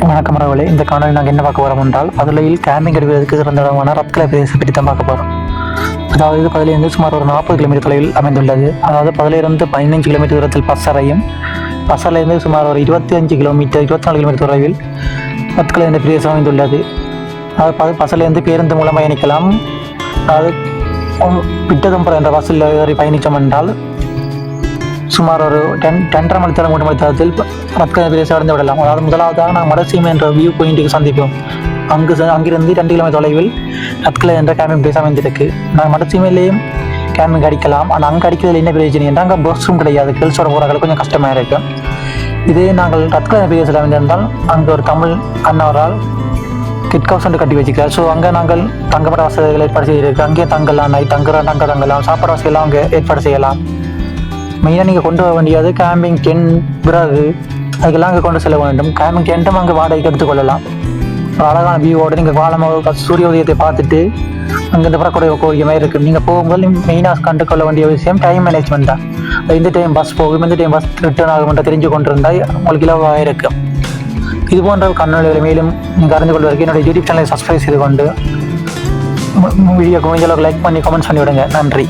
வணக்கம் மரவழி. இந்த காணொலி நாங்கள் என்ன பார்க்க போகிறோம் என்றால் பதுளையில் கேம்பிங் எடுப்பதற்கு சிறந்த இடமான ரத்கலை பிரதேசத்தை பற்றி தான் பார்க்க போகிறோம். அதாவது பதுளையிலிருந்து சுமார் ஒரு 40 கிலோமீட்டர் தொலைவில் அமைந்துள்ளது. அதாவது பதுளையிலிருந்து 15 கிலோமீட்டர் தூரத்தில் பசறையும், பசறையிலிருந்து சுமார் ஒரு 24 கிலோமீட்டர் தொலைவில் ரத்கலை என்ற பிரதேசம் அமைந்துள்ளது. அதாவது பசறையிலிருந்து பேருந்து மூலம் பயணிக்கலாம். அதாவது பிட்டதம்பரம் என்ற பஸ்ஸில் ஏறி பயணித்தோம் என்றால் சுமார் ஒரு 10.5 மணித்தரம் 3 மணித்தரத்தில் ரத்கலை பிரதேசம் அடைந்து விடலாம். அதாவது முதலாவதாக நான் மடசீமை என்ற வியூ பாயிண்ட்டுக்கு சந்திப்போம். அங்கிருந்து 2 கிலோமீட்டர் தொலைவில் ரத்கலை என்ற கேம்பிங் பிரதேசம் அமைந்திருக்கு. நான் மடசீமையிலேயும் கேம்பிங் அடிக்கலாம். ஆனால் அங்கே அடிக்கிறதுல என்ன பிரச்சனை என்றால் அங்கே பஸ் ரூம் கிடையாது. கேர்ள்ஸோட போகிறாங்க கொஞ்சம் கஷ்டமாக இருக்கும். இதே நாங்கள் ரத்கலை பிரதேசத்தில் அமைந்திருந்தால் அங்கே ஒரு தமிழ் அண்ணவரால் கிட் ஹவுஸ் ஒன்று கட்டி வச்சுக்கிறார். ஸோ அங்கே நாங்கள் தங்கப்பட வசதிகள் ஏற்பாடு செய்திருக்கு. அங்கேயே தங்கலாம், நைட் தங்கலாம், சாப்பாடு வசதியெல்லாம் அங்கே ஏற்பாடு செய்யலாம். மெயினாக நீங்கள் கொண்டு வர வேண்டியது கேம்பிங் டென்ட், பிறகு அதுக்கெல்லாம் அங்கே கொண்டு செல்ல வேண்டும். கேம்பிங் டென்ட்டும் அங்கே வாடகைக்கு எடுத்துக்கொள்ளலாம். ஒரு அழகான வியூவோடு நீங்கள் காலமாக சூரிய உதயத்தை பார்த்துட்டு அங்கே இந்த பறக்கூடிய கோரிய மாதிரி இருக்குது. நீங்கள் போகும்போது மெயினாக கண்டுகொள்ள வேண்டிய விஷயம் டைம் மேனேஜ்மெண்ட் தான். இந்த டைம் பஸ் போகும், இந்த டைம் பஸ் ரிட்டர்ன் ஆகும் தெரிஞ்சு கொண்டு இருந்தால் உங்களுக்கு இலவாக இருக்கும். இது போன்ற கண்ணொலிகளை மேலும் நீங்கள் அறிந்து கொள்வதற்கு என்னுடைய யூடியூப் சேனலை சப்ஸ்கிரைப் செய்து கொண்டு வீடியோக்கு முடிஞ்ச அளவுக்கு லைக் பண்ணி கமெண்ட்ஸ் பண்ணி விடுங்க. நன்றி.